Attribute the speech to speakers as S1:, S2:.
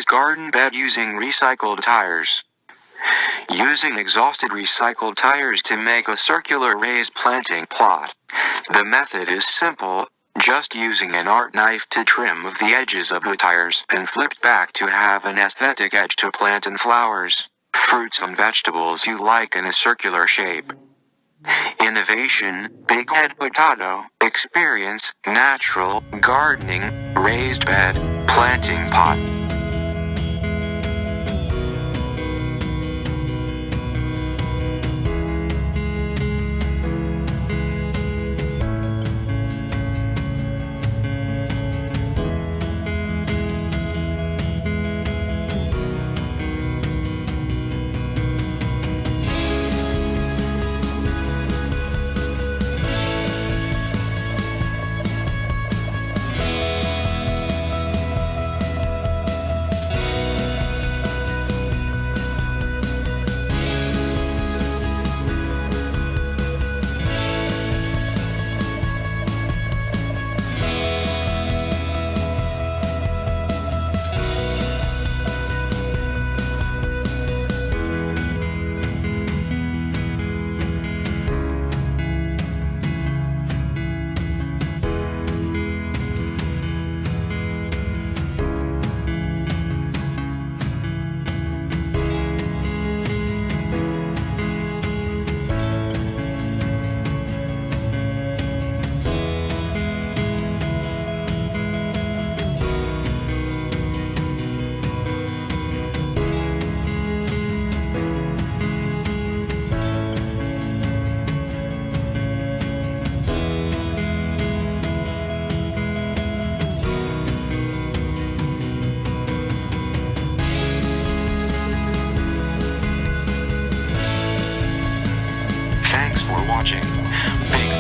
S1: raised garden bed using recycled tires. Using exhausted recycled tires to make a circular raised planting plot. The method is simple, just using an art knife to trim of the edges of the tires and flipped back to have an aesthetic edge to plant and flowers, fruits and vegetables you like in a circular shape. Innovation, big head potato, experience, natural, gardening, raised bed, planting pot. Thanks for watching. Big